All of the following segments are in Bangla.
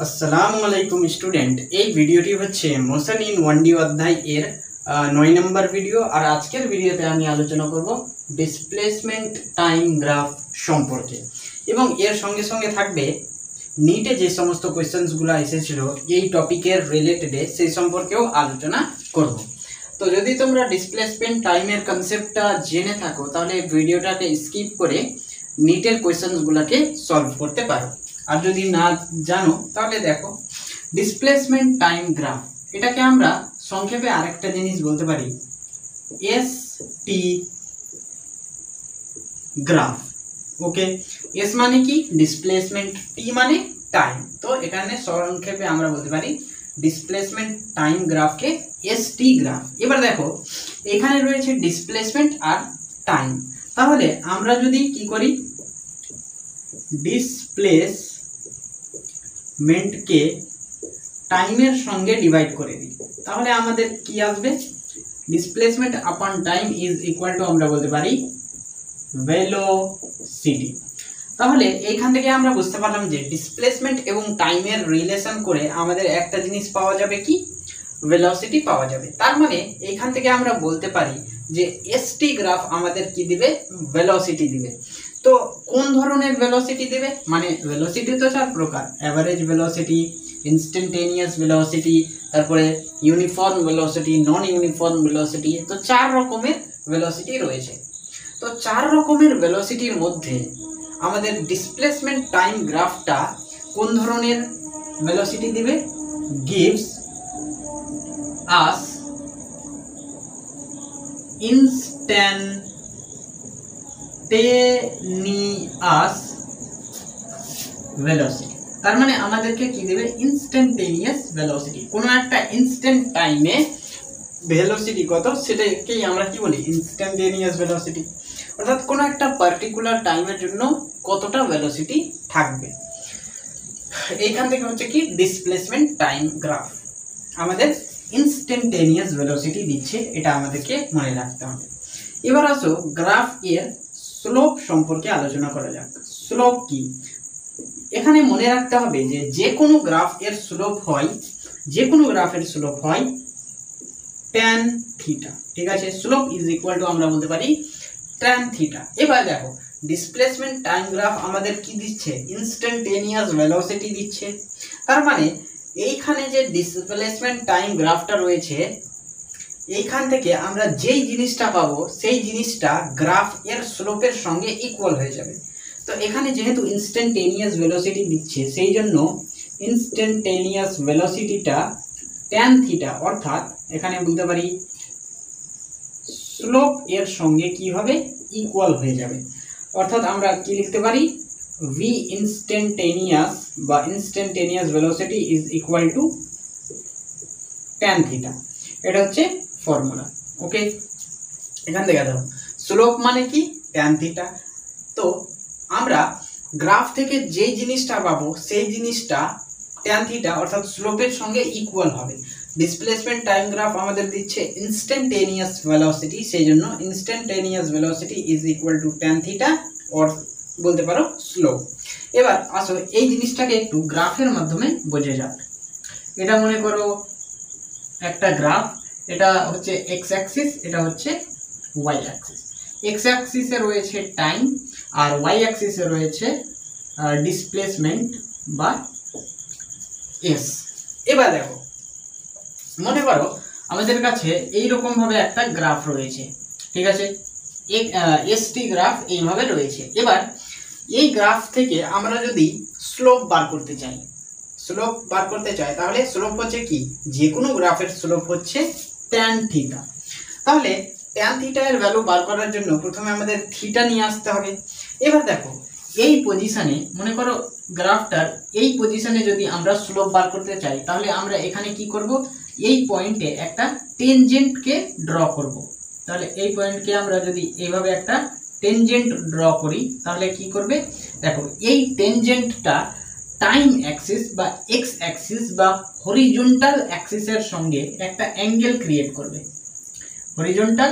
আসসালামু আলাইকুম স্টুডেন্ট, এই ভিডিওটি হচ্ছে মোশন ইন 1D অধ্যায় এর 9 নম্বর ভিডিও। আর আজকের ভিডিওতে আমি আলোচনা করব ডিসপ্লেসমেন্ট টাইম গ্রাফ সম্পর্কে, এবং এর সঙ্গে সঙ্গে থাকবে নিটে যে সমস্ত কোয়েশ্চেন্সগুলো এসেছিল এই টপিকের রিলেটেডে সেই সম্পর্কেও আলোচনা করব। তো যদি তোমরা ডিসপ্লেসমেন্ট টাইমের কনসেপ্টটা জেনে থাকো তাহলে ভিডিওটাকে স্কিপ করে নিটের কোয়েশ্চেন্সগুলোকে সলভ করতে পারো। আর যদি না জানো তাহলে দেখো, ডিসপ্লেসমেন্ট টাইম গ্রাফ এটাকে আমরা সংক্ষেপে আরেকটা জিনিস বলতে পারি এসটি গ্রাফ। ওকে, এস মানে কি ডিসপ্লেসমেন্ট, টি মানে টাইম। তো এখানে সংক্ষেপে আমরা বলতে পারি ডিসপ্লেসমেন্ট টাইম গ্রাফকে এসটি গ্রাফ। এবার দেখো, এখানে রয়েছে ডিসপ্লেসমেন্ট আর টাইম। তাহলে আমরা যদি কি করি, ডিসপ্লেসমেন্টকে টাইমের সঙ্গে ডিভাইড করে দিই, তাহলে আমাদের কি আসবে, ডিসপ্লেসমেন্ট আপন টাইম ইজ ইকুয়াল টু আমরা বলতে পারি ভেলোসিটি। তাহলে এইখান থেকে আমরা বুঝতে পারলাম যে ডিসপ্লেসমেন্ট এবং টাইমের রিলেশন করে আমাদের একটা জিনিস পাওয়া যাবে, কি ভেলোসিটি পাওয়া যাবে। তার মানে এইখান থেকে আমরা বলতে পারি যে এসটি গ্রাফ আমাদের কি দিবে, ভেলোসিটি দিবে। তো কোন ধরনের ভেলোসিটি দেবে, মানে ভেলোসিটি তো চার প্রকার, অ্যাভারেজ ভেলোসিটি, ইনস্ট্যান্টেনিয়াস ভেলোসিটি, তারপরে ইউনিফর্ম ভেলোসিটি, নন ইউনিফর্ম ভেলোসিটি। তো চার রকমের ভেলোসিটি রয়েছে। তো চার রকমের ভেলোসিটির মধ্যে আমাদের ডিসপ্লেসমেন্ট টাইম গ্রাফটা কোন ধরনের ভেলোসিটি দিবে, গিভস আস ইনস্ট্যান্টেনিয়াস ভেলোসিটি। তার মানে আমাদেরকে কি দেবে, ইনস্ট্যান্টেনিয়াস ভেলোসিটি। কোনো একটা ইনস্ট্যান্ট টাইমে ভেলোসিটি কত সেটাকেই আমরা কি বলি, ইনস্ট্যান্টেনিয়াস ভেলোসিটি। অর্থাৎ কোনো একটা পার্টিকুলার টাইমের জন্য কতটা ভেলোসিটি থাকবে। এইখান থেকে হচ্ছে কি ডিসপ্লেসমেন্ট টাইম গ্রাফ আমাদের ইনস্ট্যান্টেনিয়াস ভেলোসিটি দিচ্ছে, এটা আমাদেরকে মনে রাখতে হবে। এবার আসো গ্রাফ এর স্লোপ সম্পর্কে আলোচনা করা যাক। স্লোপ কি, এখানে মনে রাখতে হবে যে যে কোনো গ্রাফ এর স্লোপ হয়, যে কোনো গ্রাফের স্লোপ হয় tan থিটা। ঠিক আছে, স্লোপ ইজ ইকুয়াল টু আমরা বলতে পারি tan থিটা। এবার দেখো, ডিসপ্লেসমেন্ট টাইম গ্রাফ আমাদের কি দিচ্ছে, ইনস্ট্যান্টেনিয়াস ভেলোসিটি দিচ্ছে। তার মানে এইখানে যে ডিসপ্লেসমেন্ট টাইম গ্রাফটা রয়েছে, এইখান থেকে আমরা যেই জিনিসটা পাবো সেই জিনিসটা গ্রাফ এর স্লোপের সঙ্গে ইকুয়াল হয়ে যাবে। তো এখানে যেহেতু ইনস্ট্যান্টেনিয়াস ভেলোসিটি দিচ্ছে, সেই জন্য ইনস্ট্যান্টেনিয়াস ভেলোসিটিটা tan থিটা, অর্থাৎ এখানে বলতে পারি স্লোপ এর সঙ্গে কি হবে, ইকুয়াল হয়ে যাবে। অর্থাৎ আমরা কি লিখতে পারি, v ইনস্ট্যান্টেনিয়াস বা instantaneous velocity is equal two tan theta. এটা হচ্ছে ফর্মুলা। ওকে, এখান থেকে দেখো স্লোপ মানে কি, tan থিটা। তো আমরা গ্রাফ থেকে যেই জিনিসটা পাবো সেই জিনিসটা tan থিটা অর্থাৎ স্লোপের সঙ্গে ইকুয়াল হবে। ডিসপ্লেসমেন্ট টাইম গ্রাফ আমাদের দিচ্ছে ইনস্ট্যান্টেনিয়াস ভেলোসিটি, সেই জন্য instantaneous velocity is equal two tan theta, or বলতে পারো স্লোপ। এবার আসো এই জিনিসটাকে একটু গ্রাফের মাধ্যমে বোঝা যাক। এটা মনে করো একটা গ্রাফ, এটা হচ্ছে এক্স অ্যাক্সিস, এটা হচ্ছে ওয়াই অ্যাক্সিস। এক্স অ্যাক্সিসে রয়েছে টাইম আর ওয়াই অ্যাক্সিসে রয়েছে ডিসপ্লেসমেন্ট বা এস। এবার দেখো, মনে করো আমাদের কাছে এইরকম ভাবে একটা গ্রাফ রয়েছে। ঠিক আছে, এসটি গ্রাফ এইভাবে রয়েছে। এবার এই গ্রাফ থেকে আমরা যদি স্লোপ বার করতে চাই, তাহলে স্লোপ হচ্ছে কি, যে কোনো গ্রাফের স্লোপ হচ্ছে tan থিটা। তাহলে tan থিটা এর ভ্যালু বার করার জন্য প্রথমে আমাদের থিটা নিয়ে আসতে হবে। এবার দেখো এই পজিশনে, মনে করো গ্রাফটার এই পজিশনে যদি আমরা স্লোপ বার করতে চাই, তাহলে আমরা এখানে কি করব, এই পয়েন্টে একটা টেনজেন্টকে ড্র করব। তাহলে এই পয়েন্টকে আমরা যদি এইভাবে একটা টেনজেন্ট ড্র করি, তাহলে কি করবে, দেখো এই টেনজেন্টটা টাইম অ্যাক্সিস বা এক্স অ্যাক্সিস বা হরিজন্টাল অ্যাক্সিসের সঙ্গে একটা অ্যাঙ্গেল ক্রিয়েট করবে। হরিজন্টাল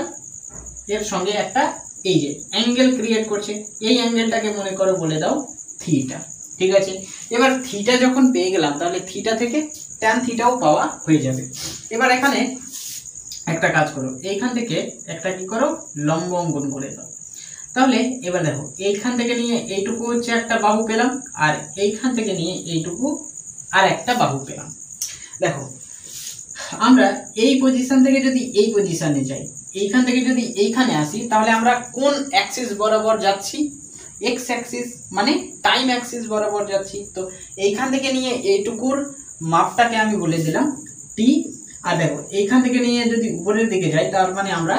এর সঙ্গে একটা এই যে অ্যাঙ্গেল ক্রিয়েট করছে, এই অ্যাঙ্গেলটাকে মনে করো বলে দাও থিটা। ঠিক আছে, এবার থিটা যখন পেয়ে গেলাম তাহলে থিটা থেকে ট্যান থিটাও পাওয়া হয়ে যাবে। এবার এখানে একটা কাজ করো, এইখান থেকে একটা কি করো লম্ব অঙ্কন করে দাও। তাহলে এবার দেখো এইখান থেকে নিয়ে এইটুকু হচ্ছে একটা বাহু পেলাম, আর এইখান থেকে নিয়ে এইটুকু আর একটা বাহু পেলাম। দেখো আমরা এই পজিশন থেকে যদি এই পজিশনে যাই, এইখান থেকে যদি এইখানে আসি, তাহলে আমরা কোন অ্যাক্সিস বরাবর যাচ্ছি? এক্স অ্যাক্সিস, মানে টাইম অ্যাক্সিস বরাবর যাচ্ছি। তো এইখান থেকে নিয়ে এইটুকুর মাপটাকে আমি বলে দিলাম টি। আর দেখো এইখান থেকে নিয়ে যদি উপরের দিকে যাই, তার মানে আমরা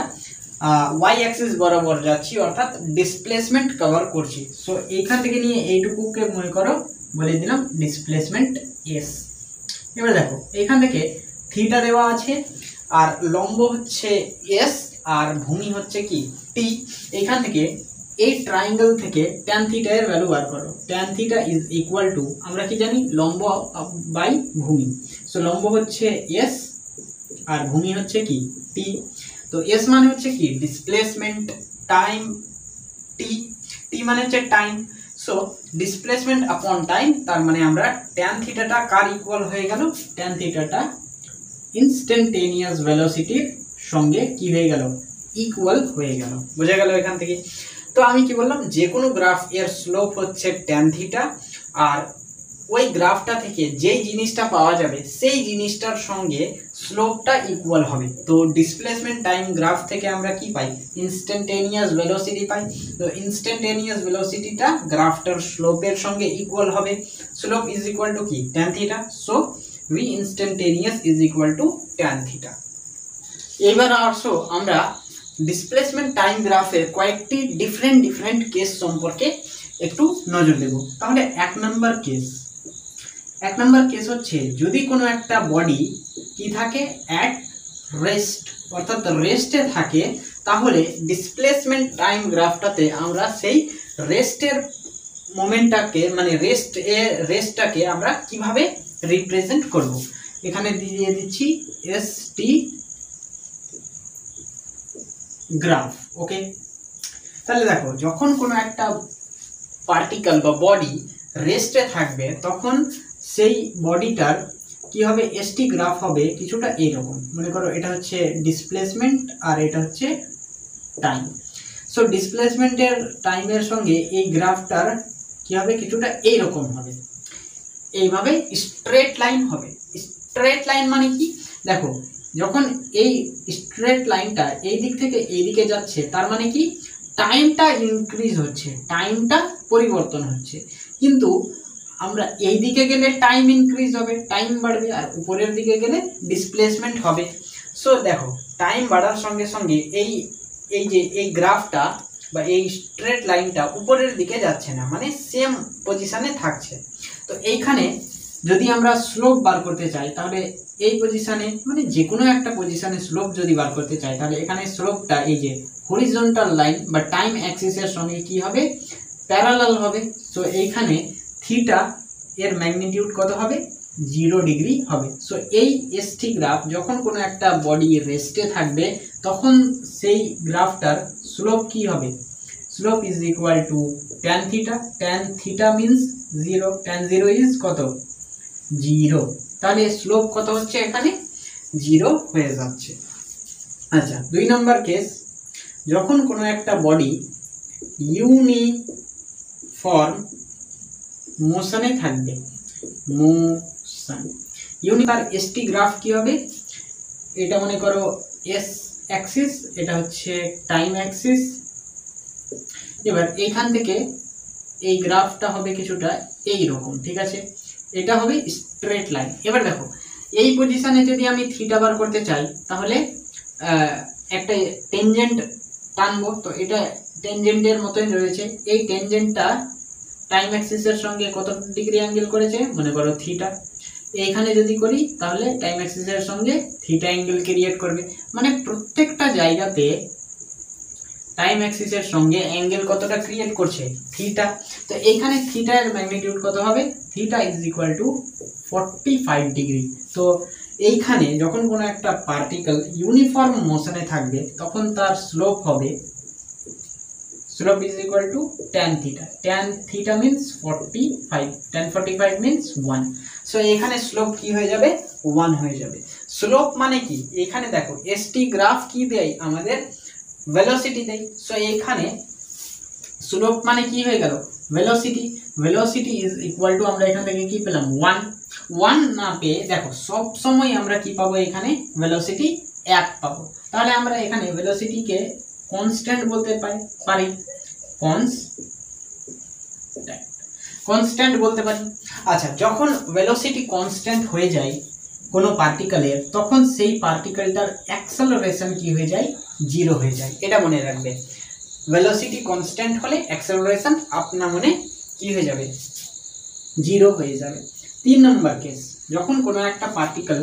ওয়াই অ্যাক্সিস বরাবর যাচ্ছি, অর্থাৎ ডিসপ্লেসমেন্ট কভার করছি। সো এইখান থেকে নিয়ে এইটুকুকে মনে করো বলে দিলাম ডিসপ্লেসমেন্ট এস। এবার দেখো এইখান থেকে থিটা দেওয়া আছে, আর লম্ব হচ্ছে এস, আর ভূমি হচ্ছে কি টি। এইখান থেকে এই ট্রায়াঙ্গেল থেকে ট্যান থিটা এর ভ্যালু বার করো। Tan theta is equal two, আমরা কি জানি, লম্ব বাই ভূমি। সো লম্ব হচ্ছে এস আর ভূমি হচ্ছে কি টি। তো এস মানে হচ্ছে কি ডিসপ্লেসমেন্ট, টাইম টি, টি মানে হচ্ছে টাইম। সো ডিসপ্লেসমেন্ট আপন টাইম, তার মানে আমরা ট্যান থিটাটা কার ইকুয়াল হয়ে গেল? ট্যান থিটাটা ইনস্ট্যান্টেনিয়াস ভেলোসিটির সঙ্গে কি হয়ে গেল? ইকুয়াল হয়ে গেল। বোঝা গেল এখান থেকে? তো আমি কি বললাম, যে কোনো গ্রাফ এর স্লোপ হচ্ছে ট্যান থিটা, আর ওই গ্রাফটা থেকে যেই জিনিসটা পাওয়া যাবে সেই জিনিসটার সঙ্গে স্লোপটা ইকুয়াল হবে। তো ডিসপ্লেসমেন্ট টাইম গ্রাফ থেকে আমরা কি পাই? ইনস্ট্যান্টেনিয়াস ভেলোসিটি পাই। তো ইনস্ট্যান্টেনিয়াস ভেলোসিটিটা গ্রাফটার স্লোপের সঙ্গে ইকুয়াল হবে। স্লোপ ইজ ইকুয়াল টু কি? Tan theta. So v instantaneous is equal to tan theta। এবার আসো আমরা ডিসপ্লেসমেন্ট টাইম গ্রাফের কয়েকটি ডিফারেন্ট কেস সম্পর্কে একটু নজর দেব। তাহলে এক নাম্বার কেস হচ্ছে, যদি কোনো একটা বডি কি থাকে? অ্যাট রেস্ট, অর্থাৎ রেস্টে থাকে, তাহলে ডিসপ্লেসমেন্ট টাইম গ্রাফটাতে আমরা সেই রেস্টের মোমেন্টটাকে, মানে রেস্টটাকে আমরা কিভাবে রিপ্রেজেন্ট করব? এখানে দিয়ে দিচ্ছি এস টি গ্রাফ। ওকে, তাহলে দেখো যখন কোনো একটা পার্টিকেল বা বডি রেস্টে থাকবে, তখন সেই বডিটার কি হবে? এসটি গ্রাফ হবে কিছুটা এইরকম। মনে করো এটা হচ্ছে ডিসপ্লেসমেন্ট আর এটা হচ্ছে টাইম। সো ডিসপ্লেসমেন্টের টাইমের সঙ্গে এই গ্রাফটার কি হবে? কিছুটা এইরকম হবে, এইভাবে স্ট্রেট লাইন হবে। স্ট্রেট লাইন মানে কি? দেখো যখন এই স্ট্রেট লাইনটা এই দিক থেকে এই দিকে যাচ্ছে, তার মানে কি টাইমটা ইনক্রিজ হচ্ছে, টাইমটা পরিবর্তন হচ্ছে। কিন্তু আমরা এই দিকে গেলে টাইম ইনক্রিজ হবে, টাইম বাড়বে, আর উপরের দিকে গেলে ডিসপ্লেসমেন্ট হবে। সো দেখো টাইম বাড়ার সঙ্গে সঙ্গে এই গ্রাফটা বা এই স্ট্রেট লাইনটা উপরের দিকে যাচ্ছে না, মানে সেম পজিশনে থাকছে। তো এইখানে যদি আমরা স্লোপ বার করতে চাই, তাহলে এই পজিশনে, মানে যে কোনো একটা পজিশনে স্লোপ যদি বার করতে চাই, তাহলে এখানে স্লোপটা এই যে হরিজন্টাল লাইন বা টাইম অ্যাক্সিসের সঙ্গে কি হবে? প্যারালাল হবে। সো এইখানে থিটা এর ম্যাগনিটিউড কত হবে? 0 ডিগ্রি হবে। সো এই এসটি গ্রাফ যখন কোনো একটা বডি রেস্টে থাকবে, তখন সেই গ্রাফটার স্লোপ কি হবে? Slope is equal to tan theta. Tan theta means 0, tan 0 is কত? 0। তাহলে স্লোপ কত হচ্ছে? এখানে 0 হয়ে যাচ্ছে। আচ্ছা, 2 নম্বর কেস, যখন কোনো একটা বডি ইউনিফর্ম মোশনে থাকবে, মোশন তার এসটি গ্রাফ কি হবে? এটা মনে করো এস অ্যাক্সিস, এটা হচ্ছে টাইম অ্যাক্সিস। এবার এইখান থেকে এই গ্রাফটা হবে কিছুটা এই রকম, ঠিক আছে? এটা হবে স্ট্রেট লাইন। এবার দেখো এই পজিশনে যদি আমি থিটা বার করতে চাই, তাহলে একটা টেনজেন্ট টানবো। তো এটা টেনজেন্টের মতোই রয়েছে। এই টেনজেন্টটা টাইম অ্যাক্সিসের সঙ্গে কত ডিগ্রি অ্যাঙ্গেল করেছে? মনে করো থিটা। এইখানে যদি করি তাহলে টাইম অ্যাক্সিসের সঙ্গে থিটা অ্যাঙ্গেল ক্রিয়েট করবে। মানে প্রত্যেকটা জায়গাতে টাইম অ্যাক্সিসের সঙ্গে অ্যাঙ্গেল কতটা ক্রিয়েট করছে? থিটা। তো এইখানে থিটা এর ম্যাগনিটিউড কত হবে? Theta is equal two 45 degree. তো এইখানে যখন কোনো একটা পার্টিকেল ইউনিফর্ম মোশনে থাকবে, তখন তার স্লোপ হবে slope is equal two tan theta. tan theta means 45, tan 45 means 1। So এখানে স্লোপ কি হয়ে যাবে, 1 হয়ে যাবে। স্লোপ মানে কি, এখানে দেখো এসটি গ্রাফ কি দেয় আমাদের, ভেলোসিটি দেয়। সো এখানে স্লোপ মানে কি হয়ে গেল, velocity. Velocity is equal two আমরা এখান থেকে কি পেলাম, 1 না পেয়ে দেখো সব সময় আমরা কি পাবো, এখানে ভেলোসিটি 1 পাবো। তাহলে আমরা এখানে ভেলোসিটিকে কনস্ট্যান্ট বলতে পারি, কনস্ট্যান্ট বলতে পারি। আচ্ছা, যখন ভেলোসিটি কনস্ট্যান্ট হয়ে যায় কোনো পার্টিকেলের, তখন সেই পার্টিকেলটার অ্যাক্সেলারেশন কি হয়ে যায়, 0 হয়ে যায়। এটা মনে রাখবে, ভেলোসিটি কনস্ট্যান্ট হলে অ্যাক্সেলারেশন আপনার মনে কি হয়ে যাবে, 0 হয়ে যাবে। 3 নম্বর কেস, যখন কোনো একটা পার্টিকেল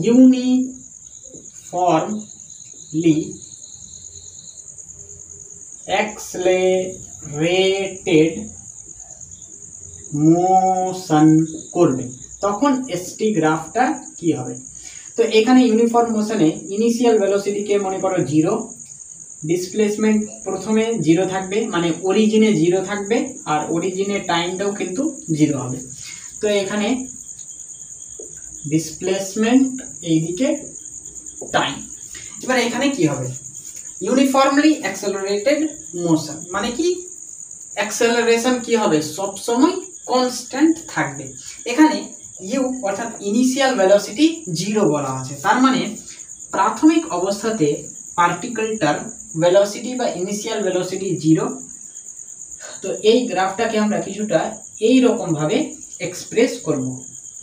ইউনিফর্মলি অ্যাক্সেলারেটেড মোশন করবে, তখন এসটি গ্রাফটা কি হবে। তো এখানে ইউনিফর্ম মোশনে ইনিশিয়াল ভেলোসিটিকে মনে করো 0, ডিসপ্লেসমেন্ট প্রথমে 0 থাকবে, মানে অরিজিনে 0 থাকবে, আর অরিজিনে টাইমটাও কিন্তু 0 হবে। তো এখানে ডিসপ্লেসমেন্ট এইদিকে টাইম। এবার এখানে কি হবে, ইউনিফর্মলি অ্যাক্সেলারেটেড মোশন মানে কি, অ্যাক্সেলারেশন কি হবে, সব সময় কনস্ট্যান্ট থাকবে। এখানে ইউ অর্থাৎ ইনিশিয়াল ভেলোসিটি 0 বলা আছে, তার মানে প্রাথমিক অবস্থাতে পার্টিকেলটার ভেলোসিটি বা ইনিশিয়াল ভেলোসিটি 0। তো এই গ্রাফটাকে আমরা কিছুটা এই রকম ভাবে এক্সপ্রেস করব,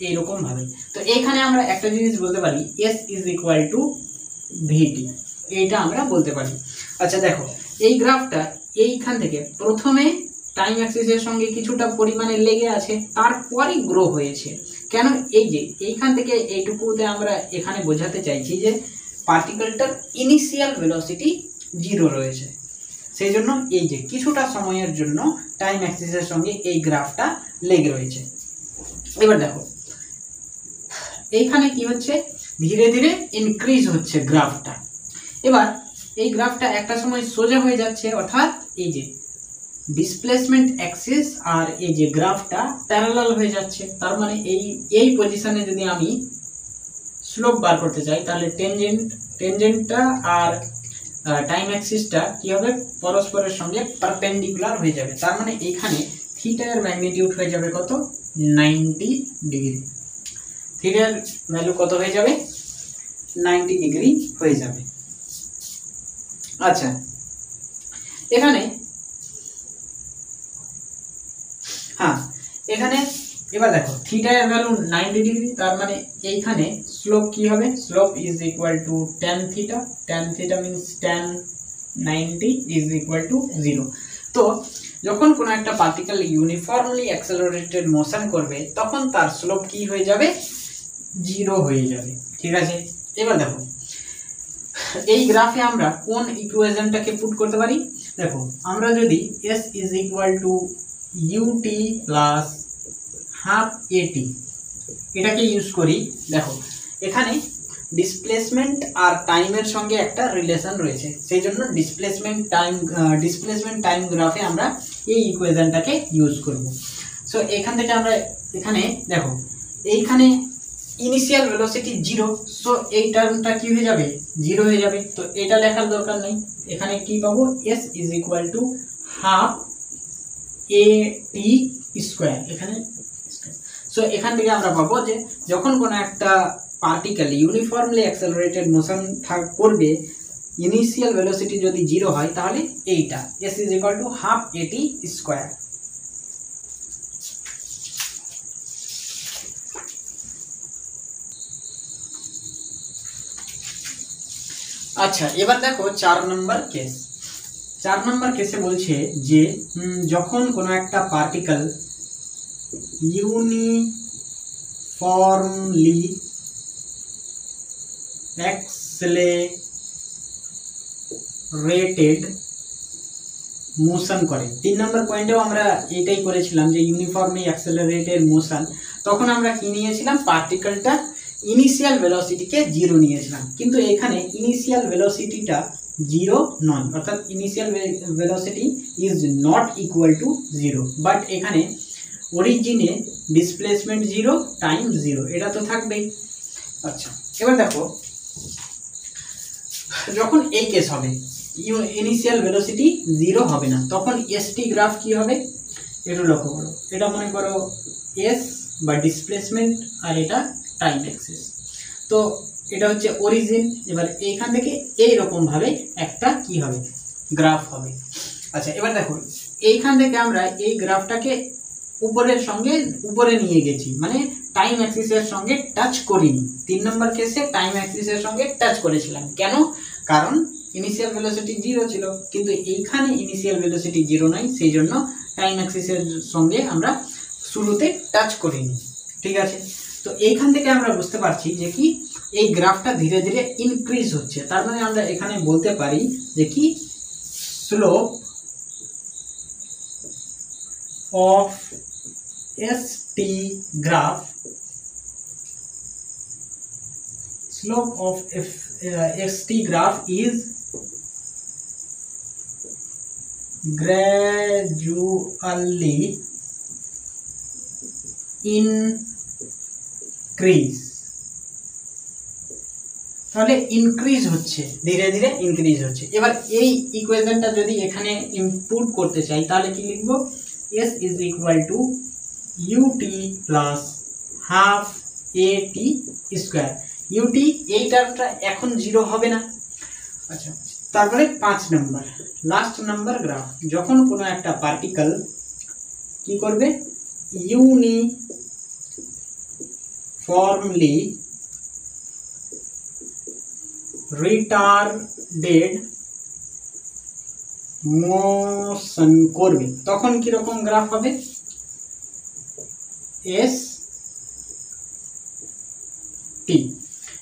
এই রকম ভাবে। তো এখানে আমরা একটা জিনিস বলতে পারি, s is equal two vt, এইটা আমরা বলতে পারি। আচ্ছা দেখো, এই গ্রাফটা এইখান থেকে প্রথমে টাইম অ্যাক্সিসের সঙ্গে কিছুটা পরিমাণে লেগে আছে, তারপরই গ্রো হয়েছে। কেন, এই যে এইখান থেকে এইটুকুতে আমরা এখানে বোঝাতে চাইছি যে পার্টিকেলটার ইনিশিয়াল ভেলোসিটি 0 রয়েছে, সেই জন্য এই যে কিছুটা সময়ের জন্য টাইম অ্যাক্সিসের সঙ্গে এই গ্রাফটা লেগে রয়েছে। এবার দেখো এইখানে কি হচ্ছে, ধীরে ধীরে ইনক্রিজ হচ্ছে গ্রাফটা। এবার এই গ্রাফটা একটা সময় সোজা হয়ে যাচ্ছে, অর্থাৎ এই যে ডিসপ্লেসমেন্ট অ্যাক্সিস আর এই যে গ্রাফটা প্যারালাল হয়ে যাচ্ছে। তার মানে এই পজিশনে যদি আমি স্লোপ বার করতে চাই, তাহলে টেনজেন্টটা আর টাইম অ্যাক্সিসটা কি হবে, পরস্পরের সঙ্গে পারপেন্ডিকুলার হয়ে যাবে। তার মানে এইখানে থিটা এর ম্যাগনিটিউড হয়ে যাবে কত, 90 ডিগ্রি। থিটার ভ্যালু কত হয়ে যাবে, 90 ডিগ্রি হয়ে যাবে। আচ্ছা, এখানে এখানে এবার দেখো থিটা এর ভ্যালু 90 ডিগ্রি, তার মানে এইখানে স্লোপ কি হবে, slope is equal two tan theta. tan theta means tan 90 is equal two 0। তো যখন কোনো একটা পার্টিকেল ইউনিফর্মলি অ্যাক্সেলারেটেড মোশন করবে, তখন তার স্লোপ কি হয়ে যাবে, 0 হয়ে যাবে। ঠিক আছে, এবার দেখো এই গ্রাফে আমরা কোন ইকুয়েশনটাকে পুট করতে পারি। দেখো আমরা যদি s is equal two ut plus half at এটাকে ইউজ করি, দেখো এখানে ডিসপ্লেসমেন্ট আর টাইমের সঙ্গে একটা রিলেশন রয়েছে, সেই জন্য ডিসপ্লেসমেন্ট টাইম গ্রাফে আমরা এই ইকুয়েশনটাকে ইউজ করব। সো এখান থেকে আমরা এখানে দেখো এইখানে ইনিশিয়াল ভেলোসিটি 0, সো এই টার্মটা কি হয়ে যাবে, 0 হয়ে যাবে। তো এটা লেখার দরকার নেই, এখানে কি পাবো, s is equal to half at square, এখানে সো এখান থেকে আমরা পাবো যে যখন কোনো একটা পার্টিকেল ইউনিফর্মলি অ্যাক্সেলারেটেড মোশন করবে, ইনিশিয়াল ভেলোসিটি যদি 0 হয়, তাহলে এইটা s is equal to half at square. আচ্ছা, এবার দেখো 4 নম্বর কেস। 4 নম্বর কেসে বলছে যে যখন কোনো একটা পার্টিকেল ইউনিফর্মলি অ্যাক্সেলারেটেড মোশন করে। 3 নম্বর পয়েন্টেও আমরা এটাই করেছিলাম যে ইউনিফর্মলি অ্যাক্সেলারেটেড মোশন, তখন আমরা কি নিয়েছিলাম, পার্টিকেলটা ইনিশিয়াল ভেলোসিটিকে 0 নিয়েছিলাম, কিন্তু এখানে ইনিশিয়াল ভেলোসিটিটা জিরো নয়, অর্থাৎ initial velocity is not equal to zero. But এখানে অরিজিনে ডিসপ্লেসমেন্ট জিরো, টাইম জিরো, এটা তো থাকবেই। আচ্ছা, এবার দেখো যখন এই কেস হবে ইনিশিয়াল ভেলোসিটি জিরো হবে না, তখন এসটি গ্রাফ কি হবে একটু লক্ষ্য করো। এটা মনে করো এস বা ডিসপ্লেসমেন্ট আর এটা টাইম অ্যাক্সিস। তো এটা হচ্ছে অরিজিন। এবার এইখান থেকে এইরকম ভাবে একটা কি হবে গ্রাফ হবে। আচ্ছা, এবার দেখো এইখান থেকে আমরা এই গ্রাফটাকে উপরের সঙ্গে উপরে নিয়ে গেছি, মানে টাইম অ্যাক্সিসের সঙ্গে টাচ করিনি। 3 নম্বর কেসে টাইম অ্যাক্সিসের সঙ্গে টাচ করেছিলাম, কেন? কারণ ইনিশিয়াল ভেলোসিটি জিরো ছিল, কিন্তু এইখানে ইনিশিয়াল ভেলোসিটি জিরো নাই, সেই জন্য টাইম অ্যাক্সিসের সঙ্গে আমরা শুরুতে টাচ করিনি। ঠিক আছে, তো এইখান থেকে আমরা বুঝতে পারছি যে কি এই গ্রাফটা ধীরে ধীরে ইনক্রিজ হচ্ছে। তার মানে আমরা এখানে বলতে পারি যে কি slope of ST graph, slope of xt graph is gradually increase, তাহলে ইনক্রিজ হচ্ছে, ধীরে ধীরে ইনক্রিজ হচ্ছে। এবার এই ইকুয়েশনটা যদি এখানে ইনপুট করতে চাই তাহলে কি লিখব? s is equal to ut plus half at square. ut এই টার্মটা এখন জিরো হবে না। আচ্ছা, তারপরে 5 নম্বর লাস্ট নাম্বার গ্রাফ, যখন কোনো একটা পার্টিকেল কি করবে ইউনিফর্মলি রিটার্ডেড মোশন করবে, তখন কি রকম গ্রাফ হবে? S T.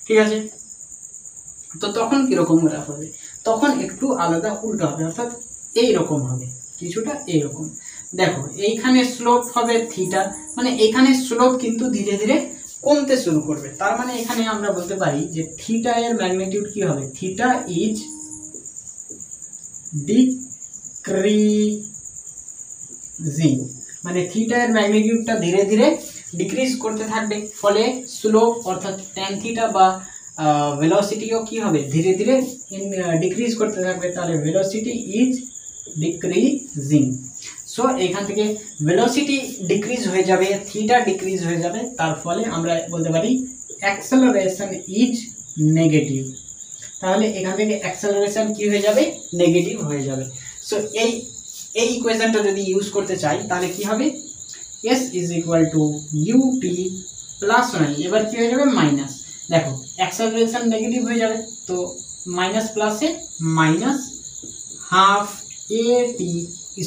ঠিক আছে, তো তখন কিরকম গ্রাফ হবে? তখন একটু আলাদা, উল্টো হবে, অর্থাৎ এইরকম হবে, কিছুটা এইরকম। দেখো এইখানে স্লোপ হবে থিটা, মানে এখানে স্লোপ কিন্তু ধীরে ধীরে কমতে শুরু করবে। তার মানে এখানে আমরা বলতে পারি যে থিটা এর ম্যাগনিটিউড কি হবে? থিটা ইজ ডিক্রিজিং, মানে থিটা এর ম্যাগনিটিউডটা ধীরে ধীরে ডিক্রিজ করতে থাকবে, ফলে স্লোপ অর্থাৎ ট্যান থিটা বা ভেলোসিটিও কি হবে? ধীরে ধীরে ডিক্রিজ করতে থাকবে। তাহলে ভেলোসিটি ইজ ডিক্রিজিং। সো এখান থেকে ভেলোসিটি ডিক্রিজ হয়ে যাবে, থিটা ডিক্রিজ হয়ে যাবে, তার ফলে আমরা বলতে পারি অ্যাক্সেলারেশন ইজ নেগেটিভ। তাহলে এখান থেকে অ্যাক্সেলারেশন কি হয়ে যাবে? নেগেটিভ হয়ে যাবে। সো এই ইকুয়েশনটা যদি ইউজ করতে চাই তাহলে কি হবে? s is equal to ut plus 9, এবার কি হয়ে যাবে? মাইনাস। দেখো অ্যাক্সেলারেশন নেগেটিভ হয়ে যাবে, তো মাইনাস প্লাসে মাইনাস হাফ at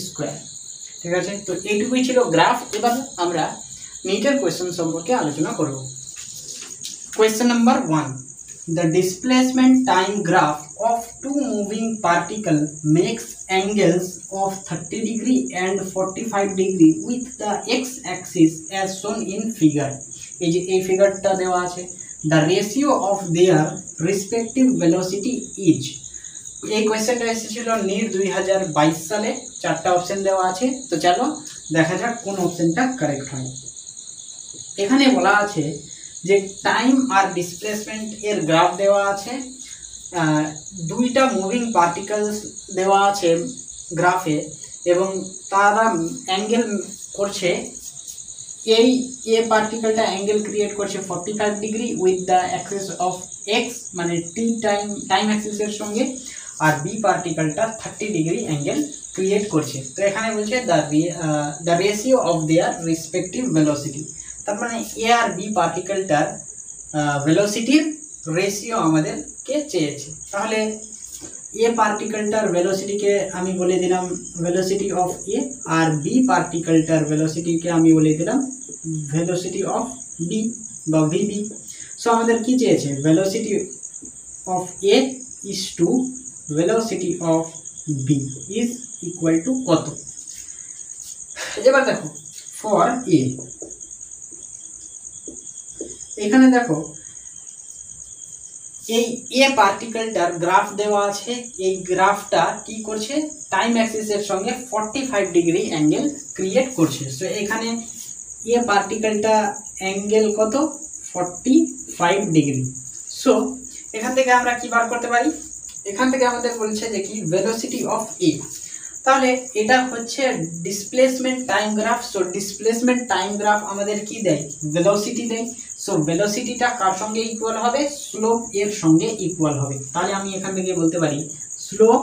স্কয়ার। ঠিক আছে, তো এইটুকুই ছিল গ্রাফ। এবার আমরা নিটের কোয়েশ্চেন সম্পর্কে আলোচনা করব। Question number 1, the displacement time graph of two moving particle makes angles of 30 degree and 45 degree with the x axis as shown in figure। এই যে এই ফিগারটা দেওয়া আছে, the ratio of their respective velocity is। এই কোয়েশ্চেনটা এসেছিল নিট 2022 সালে, 4টা অপশন দেওয়া আছে। তো চলো দেখা যাক কোন অপশনটা কারেক্ট হয়। এখানে বলা আছে যে টাইম আর ডিসপ্লেসমেন্ট এর গ্রাফ দেওয়া আছে, দুইটা মুভিং পার্টিকেলস দেওয়া আছে গ্রাফে, এবং তারা অ্যাঙ্গেল করছে, এই এ পার্টিকেলটা অ্যাঙ্গেল ক্রিয়েট করছে 45 degree with the Axis of x, মানে টি টাইম অ্যাক্সিসের সঙ্গে, আর বি পার্টিকেলটা 30 ডিগ্রি অ্যাঙ্গেল ক্রিয়েট করছে। তো এখানে বলছে the ratio of their respective velocity, তার মানে এ আর বি পার্টিকেলটার ভেলোসিটির রেশিও আমাদেরকে চেয়েছে। তাহলে এ পার্টিকেলটার ভেলোসিটিকে আমি বলে দিলাম ভেলোসিটি অফ এ, আর বি পার্টিকেলটার ভেলোসিটিকে আমি বলে দিলাম ভেলোসিটি অফ বি বা ভিবি। সো আমাদের কি চেয়েছে? Velocity of A is to velocity of B is equal to কত? এবার দেখো ফর এ, এখানে দেখো এই এ পার্টিকেলটার গ্রাফ দেওয়া আছে, এই গ্রাফটা কি করছে, টাইম অ্যাক্সিসের সঙ্গে 45 ডিগ্রি অ্যাঙ্গেল ক্রিয়েট করছে। সো এখানে এ পার্টিকেলটা অ্যাঙ্গেল কত, 45 ডিগ্রি। সো এখান থেকে আমরা কি বার করতে পারি, এখান থেকে আমাদের বলছে যে কি ভেলোসিটি অফ এ, তাহলে এটা হচ্ছে displacement time graph. So displacement time graph আমাদের কি দেয়, ভেলোসিটি দেয়। সো ভেলোসিটিটা কার সঙ্গে ইকুয়াল হবে, স্লোপ এর সঙ্গে ইকুয়াল হবে। তাহলে আমি এখান থেকে বলতে পারি স্লোপ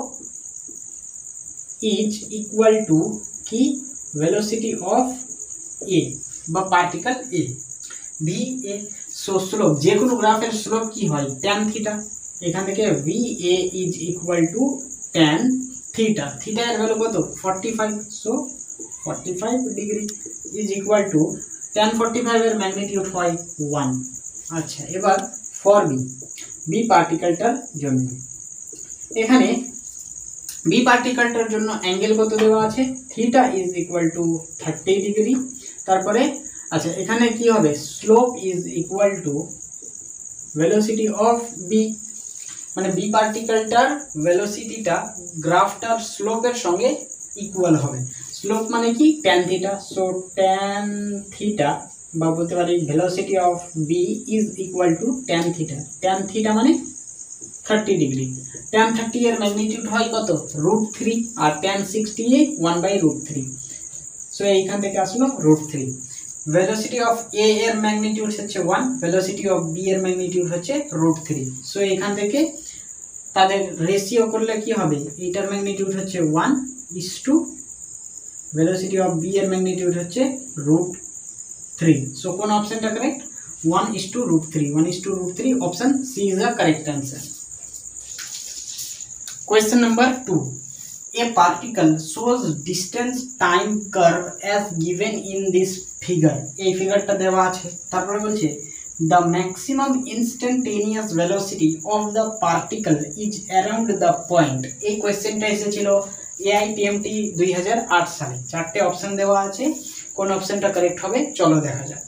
ইজ ইকুয়াল টু কি, ভেলোসিটি অফ এ বা particle A, V A. So slope, যে কোনো গ্রাফের স্লোপ কি হয়, ট্যান থিটা। এখান থেকে V A is equal to tan theta, theta এর ভ্যালু কত, 45। So 45 degree is equal to tan 45 এর ম্যাগনিটিউড হয় 1। আচ্ছা, এবার ফর বি, বি পার্টিকেলটার জন্য এখানে বি পার্টিকেলটার জন্য অ্যাঙ্গেল কত দেওয়া আছে, theta is equal to 30 degree. তারপরে আচ্ছা এখানে কি হবে, slope is equal to velocity of B, মানে বি পার্টিকেলটার ভেলোসিটিটা গ্রাফটার স্লোপের সঙ্গে ইকুয়াল হবে। স্লোপ মানে কি, tan theta. So tan theta বা বলতে পারি velocity of B is equal to tan theta. Tan theta মানে 30 ডিগ্রি। ট্যান 30 এর ম্যাগনিটিউড হয় কত, √3, আর ট্যান 60 1/√3। সো এইখান থেকে আসলো √3। ভেলোসিটি অফ এ এর ম্যাগনিটিউড হচ্ছে 1, ভেলোসিটি অফ বি এর ম্যাগনিটিউড হচ্ছে √3। সো এখান থেকে তাদের রেশিও করলে কি হবে, এইটার ম্যাগনিটিউড হচ্ছে 1:, ভেলোসিটি অফ বি এর ম্যাগনিটিউড হচ্ছে √3। সো কোন অপশনটা correct, 1:√3, 1:√3, option C is the correct answer. Question number 2. A particle shows distance time curve as given in this figure. এই ফিগারটা দেওয়া আছে, তারপরে বলছে the maximum instantaneous velocity of the particle is around the point. এই কোশ্চেনটা এসেছিল AIPMT 2008 সালে। চারটে অপশন দেওয়া আছে, কোন অপশনটা কারেক্ট হবে চলো দেখা যাক।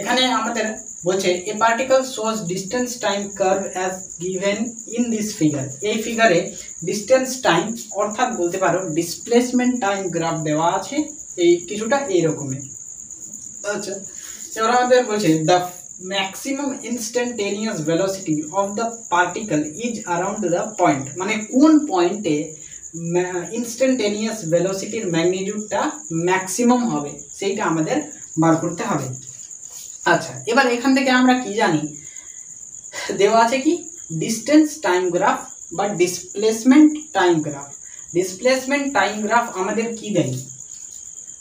এখানে আমাদের বলছে a particle shows distance time curve as given in this figure. এই ফিগারে ডিস্টেন্স টাইম অর্থাৎ বলতে পারো ডিসপ্লেসমেন্ট টাইম গ্রাফ দেওয়া আছে, এই কিছুটা এই রকমের। আচ্ছা, এবার আমাদের বলছে the maximum instantaneous velocity of the particle is around the point, মানে কোন পয়েন্টে ইনস্ট্যান্টেনিয়াস ভেলোসিটির ম্যাগনিটিউডটা ম্যাক্সিমাম হবে সেইটা আমাদের বার করতে হবে। আচ্ছা, এবার এখান থেকে আমরা কি জানি, দেওয়া আছে কি ডিস্টেন্স টাইম গ্রাফ বা displacement time graph. Displacement time graph আমাদের কি দেয়,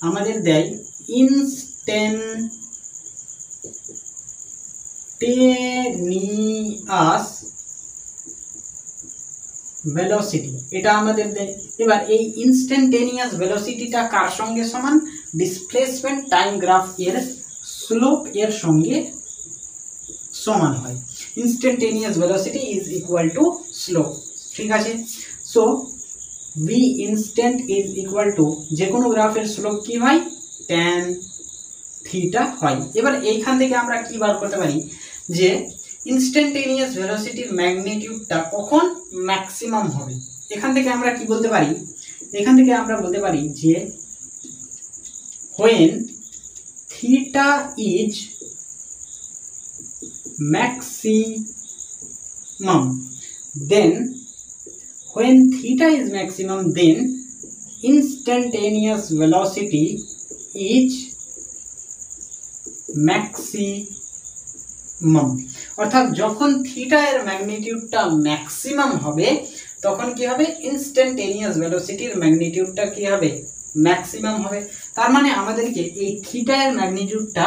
আমাদের দেয় ইনস্ট্যান্টেনিয়াস ভেলোসিটি, এটা আমাদের দেয়। এবার এই ইনস্ট্যান্টেনিয়াস ভেলোসিটিটা কার সঙ্গে সমান, ডিসপ্লেসমেন্ট টাইম গ্রাফ এর স্লোপ এর সঙ্গে সমান হয়। Instantaneous velocity is equal two slope, ঠিক আছে। So V instant is equal two, যে কোনো গ্রাফের স্লোপ কি হয়, ট্যান থিটা হয়। এবার এইখান থেকে আমরা কি বার করতে পারি, যে ইনস্ট্যান্টেনিয়াস ভেলোসিটির ম্যাগনিটিউডটা কখন ম্যাক্সিমাম হবে। এখান থেকে আমরা কি বলতে পারি, এখান থেকে আমরা বলতে পারি যে when theta is maximum, then when theta is maximum, then instantaneous velocity is maximum। অর্থাৎ যখন থিটা এর ম্যাগনিটিউডটা ম্যাক্সিমাম হবে তখন কি হবে, ইনস্ট্যান্টেনিয়াস ভেলোসিটির ম্যাগনিটিউডটা কি হবে, ম্যাক্সিমাম হবে। তার মানে আমাদেরকে এই থিটা এর ম্যাগনিটিউডটা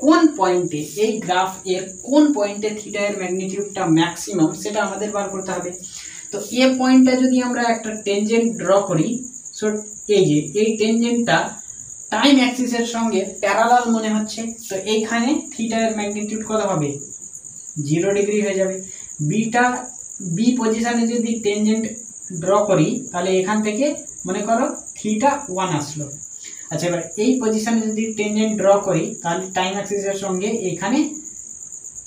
কোন পয়েন্টে, এই গ্রাফ এর কোন পয়েন্টে থিটা এর ম্যাগনিটিউডটা ম্যাক্সিমাম সেটা আমাদের বার করতে হবে। তো এই পয়েন্টটা যদি আমরা একটা টেনজেন্ট ড্র করি, সো এই যে এই টেনজেন্টটা টাইম অ্যাক্সিসের সঙ্গে প্যারালাল মনে হচ্ছে, তো এইখানে থিটা এর ম্যাগনিটিউড কত হবে, 0 ডিগ্রি হয়ে যাবে। বি পজিশনে যদি টেনজেন্ট ড্র করি তাহলে এখান থেকে মনে করো থিটা 1 আসলো। আচ্ছা, এবার এই পজিশনে যদি টেনজেন্ট ড্র করি তাহলে টাইম অ্যাক্সিসের সঙ্গে এখানে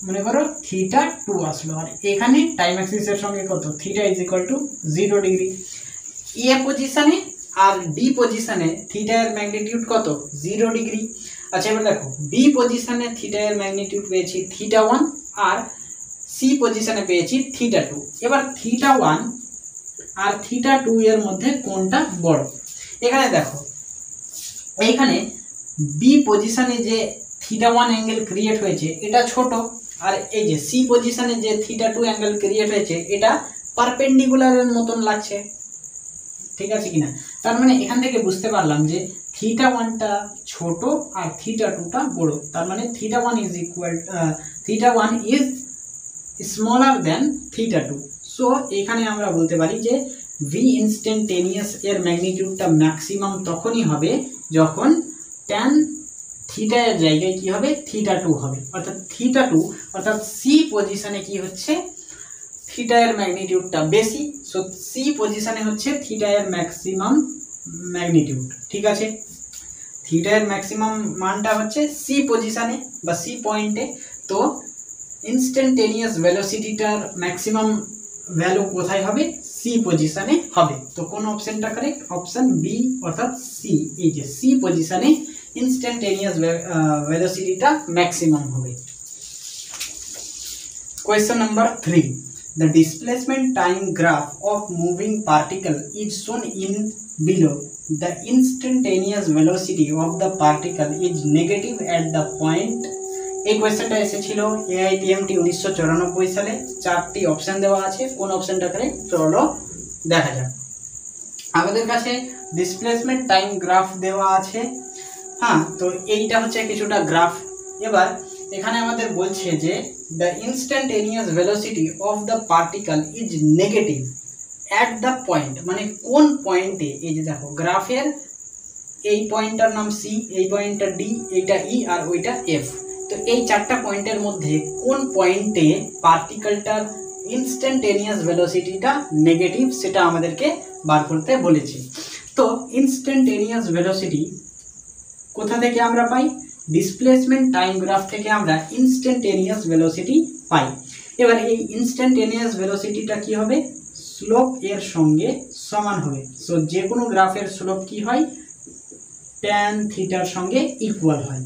মনে করো θ2 আসলো, আর এখানে টাইম অ্যাক্সিসের সঙ্গে কত θ ইজ ইকুয়াল টু 0 ডিগ্রি। এ পজিশনে আর ডি পজিশনে θ এর ম্যাগনিটিউড কত 0 ডিগ্রি। আচ্ছা এবার দেখো বি পজিশনে θ এর ম্যাগনিটিউড পেয়েছি θ1 আর সি পজিশনে পেয়েছি θ2। এবার θ1 আর θ2 এর মধ্যে কোনটা বড়? এখানে দেখো এইখানে বি পজিশনে যে θ1 অ্যাঙ্গেল ক্রিয়েট হয়েছে এটা ছোট, আর এই যে সি পজিশনে যে θ2 অ্যাঙ্গেল ক্রিয়েট হয়েছে এটা পারপেন্ডিকুলারের মতন লাগছে, ঠিক আছে কিনা? তার মানে এখান থেকে বুঝতে পারলাম যে θ1টা ছোট আর θ2টা বড়, তার মানে θ1 ইজ স্মলার দেন θ2। সো এখানে আমরা বলতে পারি যে ভি ইনস্ট্যান্টেনিয়াস এর ম্যাগনিটিউডটা ম্যাক্সিমাম তখনই হবে যখন tan θ এর জায়গায় কি হবে θ2 হবে, অর্থাৎ θ2 অর্থাৎ সি পজিশনে কি হচ্ছে θ এর ম্যাগনিটিউডটা বেশি। সো সি পজিশনে হচ্ছে θ এর ম্যাক্সিমাম ম্যাগনিটিউড, ঠিক আছে? θ এর ম্যাক্সিমাম মানটা হচ্ছে সি পজিশনে বা সি পয়েন্টে। তো ইনস্ট্যান্টেনিয়াস ভেলোসিটিটার ম্যাক্সিমাম ভ্যালু কোথায় হবে? সি পজিশনে হবে। তো কোন অপশনটা কারেক্ট? অপশন বি অর্থাৎ সি, এই যে সি পজিশনে ইনস্ট্যান্টেনিয়াস ভেলোসিটিটা ম্যাক্সিমাম হবে। Question number 3. The displacement time graph of moving particle is shown in below. The instantaneous velocity of the particle is negative at the point. এই কোয়েশ্চেনটা এসেছিল এআইপিএমটি 1994 সালে। 4টি অপশন দেওয়া আছে, কোন অপশনটা কারেক্ট চলো দেখা যাক। আমাদের কাছে ডিসপ্লেসমেন্ট টাইম গ্রাফ দেওয়া আছে, হ্যাঁ, তো এইটা হচ্ছে কিছুটা গ্রাফ। এবার এখানে আমাদের বলছে যে the instantaneous velocity of the particle is negative at the point, মানে কোন পয়েন্টে, এই যে দেখো গ্রাফের এই পয়েন্টটার নাম সি, এই পয়েন্টটা ডি, এইটা ই আর ওইটা এফ। তো এই 4টা পয়েন্টের মধ্যে কোন পয়েন্টে পার্টিকেলটার ইনস্ট্যান্টেনিয়াস ভেলোসিটিটা নেগেটিভ সেটা আমাদেরকে বার করতে বলেছে। তো ইনস্ট্যান্টেনিয়াস ভেলোসিটি কোথা থেকে আমরা পাই? ডিসপ্লেসমেন্ট টাইম গ্রাফ থেকে আমরা ইনস্ট্যান্টেনিয়াস ভেলোসিটি পাই। এবার এই ইনস্ট্যান্টেনিয়াস ভেলোসিটিটা কি হবে? স্লোপ এর সঙ্গে সমান হবে। সো যে কোনো গ্রাফের স্লোপ কি হয়? tan থিটার সঙ্গে ইকুয়াল হয়।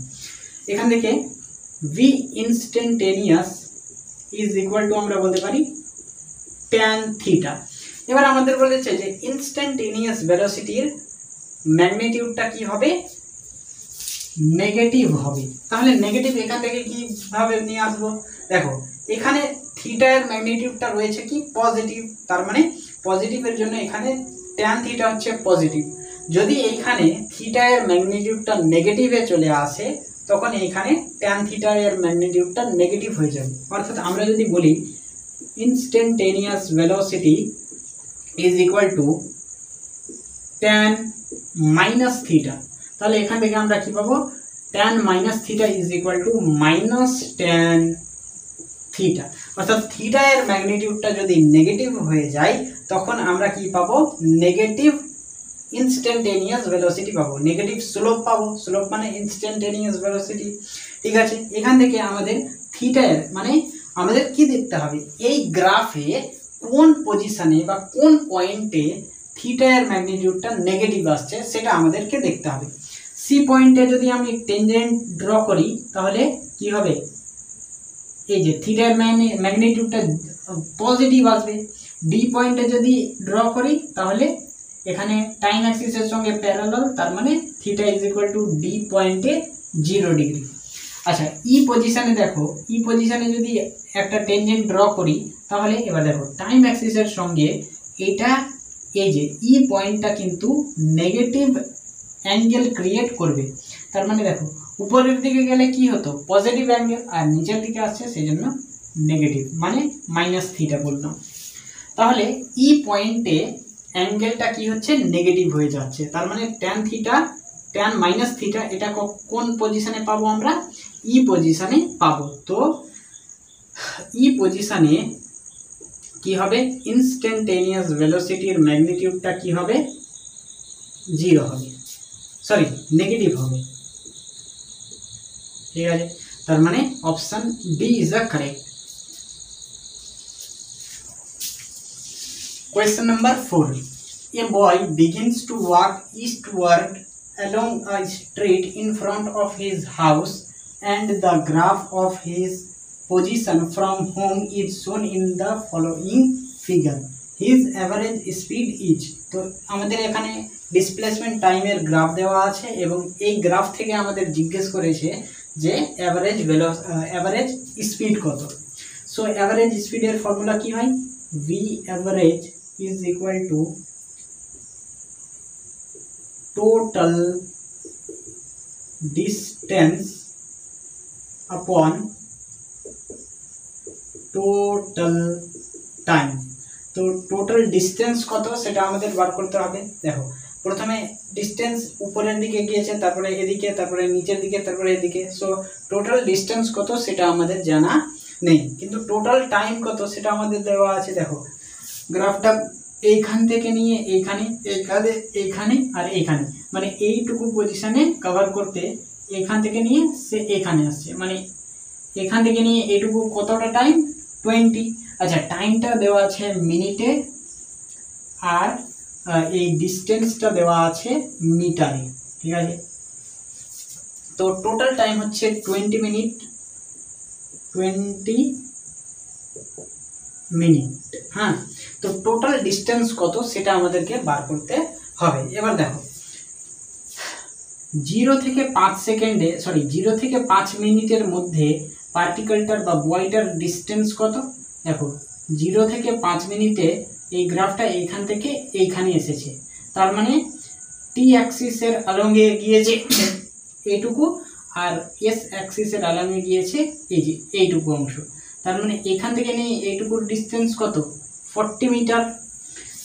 এখান থেকে V instantaneous is equal two আমরা বলতে পারি tan থিটা। এবার আমাদের বলেছে যে ইনস্ট্যান্টেনিয়াস ভেলোসিটির ম্যাগনিটিউডটা কি হবে? নেগেটিভ হবে। তাহলে নেগেটিভ এখান থেকে কিভাবে নিয়ে আসবো? দেখো এখানে থিটা এর ম্যাগনিটিউডটা রয়েছে কি পজিটিভ, তার মানে পজিটিভের জন্য এখানে tan থিটা হচ্ছে পজিটিভ। যদি এইখানে থিটা এর ম্যাগনিটিউডটা নেগেটিভে চলে আসে তখন এইখানে tan থিটা এর ম্যাগনিটিউডটা নেগেটিভ হয়ে যাবে। অর্থাৎ আমরা যদি বলি instantaneous velocity is equal two tan minus theta, তাহলে এখান থেকে আমরা কি পাবো? tan minus theta is equal two minus tan theta. অর্থাৎ থিটা এর ম্যাগনিটিউডটা যদি নেগেটিভ হয়ে যায় তখন আমরা কি পাবো? নেগেটিভ ইনস্ট্যান্টেনিয়াস ভেলোসিটি পাবো, নেগেটিভ স্লোপ পাবো। স্লোপ মানে ইনস্ট্যান্টেনিয়াস ভেলোসিটি, ঠিক আছে? এখান থেকে আমাদের থিটা এর মানে আমাদের কি দেখতে হবে? এই গ্রাফে কোন পজিশনে বা কোন পয়েন্টে থিটা এর ম্যাগনিটিউডটা নেগেটিভ আসছে সেটা আমাদেরকে দেখতে হবে। সি পয়েন্টে যদি আমি টেনজেন্ট ড্র করি তাহলে কি হবে? এই যে থিটা এর ম্যাগনিটিউডটা পজিটিভ আসবে। ডি পয়েন্টে যদি ড্র করি তাহলে এখানে টাইম অ্যাক্সিসের সঙ্গে প্যারালাল, তার মানে theta is equal two D পয়েন্টে 0 ডিগ্রি। আচ্ছা ই পজিশনে দেখো, ই পজিশনে যদি একটা টেনজেন্ট ড্র করি তাহলে এবার দেখো টাইম অ্যাক্সিসের সঙ্গে এটা এই যে ই পয়েন্টটা কিন্তু নেগেটিভ অ্যাঙ্গেল ক্রিয়েট করবে। তার মানে দেখো উপরের দিকে গেলে কি হতো? পজিটিভ অ্যাঙ্গেল, আর নিচের দিকে আসছে সেই জন্য নেগেটিভ, মানে মাইনাস থিটা বললাম। তাহলে ই পয়েন্টে অ্যাঙ্গেলটা কি হচ্ছে? নেগেটিভ হয়ে যাচ্ছে। তার মানে tan theta, tan minus theta এটা কোন পজিশনে পাবো আমরা? ই পজিশনে পাবো। তো ই পজিশনে কি হবে? ইনস্ট্যান্টেনিয়াস ভেলোসিটির ম্যাগনিটিউডটা কি হবে? 0 হবে, সরি নেগেটিভ হবে, ঠিক আছে? তার মানে option D is the correct. Question number 4. A boy begins to walk eastward along a street in front of his house and the graph of his position from home is shown in the following figure. His average speed is, তো আমাদের এখানে ডিসপ্লেসমেন্ট টাইমের গ্রাফ দেওয়া আছে এবং এই গ্রাফ থেকে আমাদের জিজ্ঞেস করেছে যে অ্যাভারেজ স্পিড কত। সো অ্যাভারেজ স্পিডের ফর্মুলা কি হয়? V average is equal to total distance upon total time। তো টোটাল ডিস্টেন্স কত সেটা আমাদের বার করতে হবে। দেখো প্রথমে ডিস্টেন্স উপরের দিকে গিয়েছে, তারপরে এদিকে, তারপরে নিচের দিকে, তারপরে এদিকে। সো টোটাল ডিস্টেন্স কত সেটা আমাদের জানা নেই, কিন্তু টোটাল টাইম কত সেটা আমাদের দেওয়া আছে। দেখো গ্রাফটা এইখান থেকে নিয়ে এইখানে, এইখানে আর এইখানে, মানে এইটুকু পজিশনে কভার করতে এইখান থেকে নিয়ে সে এখানে আসছে, মানে এখান থেকে নিয়ে এইটুকু কতটা টাইম? 20। আচ্ছা, টাইমটা দেওয়া আছে মিনিটে আর এই ডিস্টেন্সটা দেওয়া আছে মিটারে, ঠিক আছে। তো টোটাল টাইম হচ্ছে 20 মিনিট, 20 মিনিট। হ্যাঁ, তো টোটাল ডিস্টেন্স কত সেটা আমাদেরকে বার করতে হবে। এবার দেখো 0 থেকে 5 মিনিটের মধ্যে পার্টিকেলটার বা বয়টার ডিস্টেন্স কত? দেখো 0 থেকে 5 মিনিটে এই গ্রাফটা এইখান থেকে এইখানে এসেছে, তার মানে টি অ্যাক্সিসের অলঙ্গে গিয়েছে এইটুকু আর এস অ্যাক্সিসের অলঙ্গে গিয়েছে এই যে এইটুকু অংশ, তার মানে এখান থেকে নিয়ে এইটুকুর ডিস্টেন্স কত? 40 মিটার।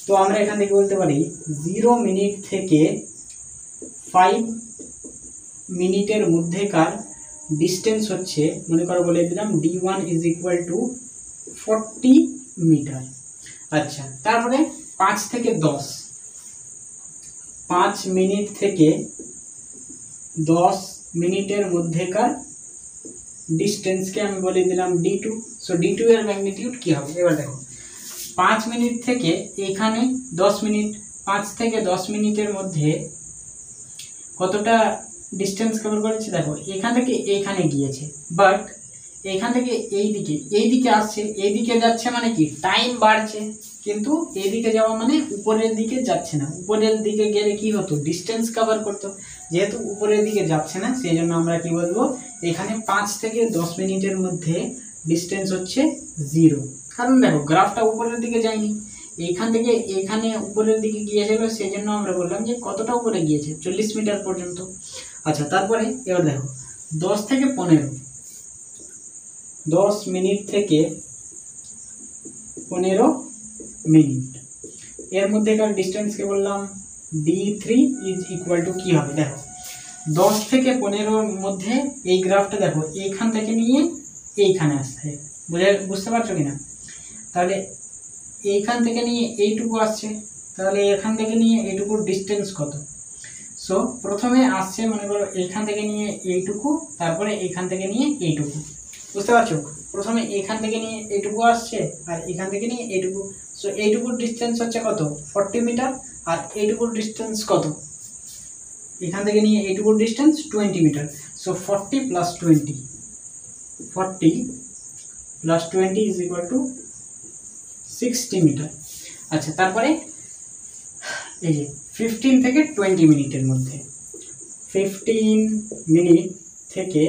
তো আমরা এখান থেকে বলতে পারি 0 মিনিট থেকে 5 মিনিটের মধ্যেকার ডিস্টেন্স হচ্ছে, মনে করো বলে দিলাম d1 is equal two 40 metre. আচ্ছা, তারপরে 5 থেকে 10, 5 মিনিট থেকে 10 মিনিটের মধ্যেকার ডিস্টেন্সকে আমি বলে দিলাম d2। সো d2 এর ম্যাগনিটিউড কি হবে? এবার দেখো 5 মিনিট থেকে এখানে 10 মিনিট, 5 থেকে 10 মিনিটের মধ্যে কতটা ডিস্টেন্স কভার করেছে? দেখো এখান থেকে এইখানে গিয়েছে, বাট এখান থেকে এইদিকে আসছে, এইদিকে যাচ্ছে, মানে কি টাইম বাড়ছে, কিন্তু এইদিকে যাওয়া মানে উপরের দিকে যাচ্ছে না। উপরের দিকে গেলে কি হতো? ডিস্টেন্স কভার করতো। যেহেতু উপরের দিকে যাচ্ছে না, সেই জন্য আমরা কি বলবো, এখানে 5 থেকে 10 মিনিটের মধ্যে ডিস্টেন্স হচ্ছে 0। কারণ দেখো গ্রাফটা উপরের দিকে যায়নি, এইখান থেকে এখানে উপরের দিকে গিয়েছিল, সেই জন্য আমরা বললাম যে কতটা উপরে গিয়েছে? 40 মিটার পর্যন্ত। আচ্ছা, তারপরে এবার দেখো 10 থেকে 15, 10 মিনিট থেকে 15 মিনিট এর মধ্যেকার ডিস্টেন্সকে বললাম d3 ইজ ইকুয়াল টু কি হবে? দেখো 10 থেকে 15 মধ্যে এই গ্রাফটা দেখো এইখান থেকে নিয়ে এইখানে আসছে, বুঝতে পারছো কিনা? তাহলে এইখান থেকে নিয়ে এইটুকু আসছে, তাহলে এখান থেকে নিয়ে এইটুকুর ডিস্টেন্স কত? সো প্রথমে আসছে মনে করো এইখান থেকে নিয়ে এইটুকু, তারপরে এইখান থেকে নিয়ে এইটুকু, বুঝতে পারছো? প্রথমে এইখান থেকে নিয়ে এইটুকু আসছে আর এখান থেকে নিয়ে এইটুকু। সো এইটুকুর ডিস্টেন্স হচ্ছে কত? 40 মিটার। আর এইটুকুর ডিস্টেন্স কত? এখান থেকে নিয়ে এইটুকুর distance 20 metre. So 40 plus 20, 40 plus 20 is equal to 60 metre. আচ্ছা, তারপরে এই যে 15 থেকে 20 মিনিটের মধ্যে, 15 মিনিট থেকে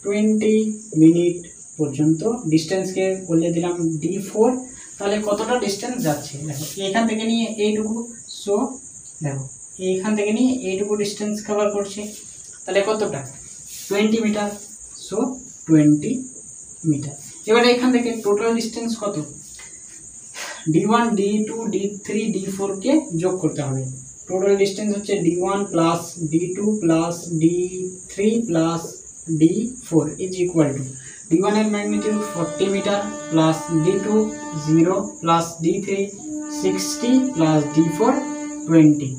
20 মিনিট পর্যন্ত ডিস্টেন্সকে বলে দিলাম d4। তাহলে কতটা ডিস্টেন্স যাচ্ছে? দেখো এখান থেকে নিয়ে এইটুকু, সো দেখো এইখান থেকে নিয়ে এইটুকু ডিস্টেন্স কভার করছে, তাহলে কতটা? 20 মিটার। So 20 metre. এবারে এখান থেকে টোটাল ডিস্টেন্স কত? d1, d2, d3, d4 কে যোগ করতে হবে। টোটাল ডিস্টেন্স হচ্ছে d1 plus d2 plus d3 plus d4 is equal to d1 এর magnitude 40 metre plus d2 0 plus d3 60 plus d4 20।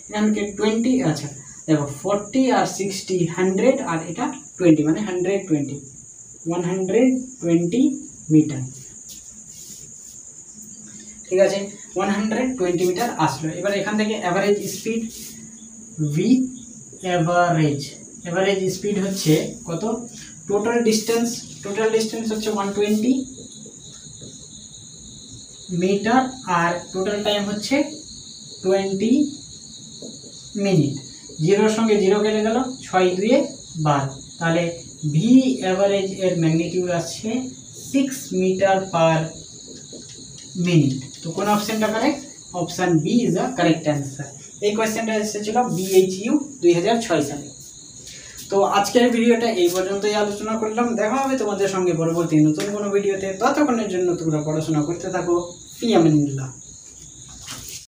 এখান থেকে 20, আচ্ছা দেখো 40 আর 60 100 আর এটা 20 মানে 120 মিটার। ঠিক আছে, 120 মিটার আসলো। এবার এখান থেকে average speed V average speed হচ্ছে কত, টোটাল ডিস্টেন্স হচ্ছে 120 মিটার আর টোটাল টাইম হচ্ছে 20 মিনিট। জিরোর সঙ্গে জিরো কেটে গেল, 6 2 12, তাহলে ভি অ্যাভারেজ এর ম্যাগনিটিউড আছে 6 মিটার পার মিনিট। তো কোন অপশনটা correct? Option B is the correct answer. এই কোয়েশ্চেনটা এসেছিল BHU 2006 সালে। তো আজকের ভিডিওটা এই পর্যন্তই আলোচনা করলাম। দেখা হবে তোমাদের সঙ্গে পরবর্তী নতুন কোনো ভিডিওতে। ততক্ষণের জন্য তোমরা পড়াশোনা করতে থাকো। ফি আমিনিল্লাহ।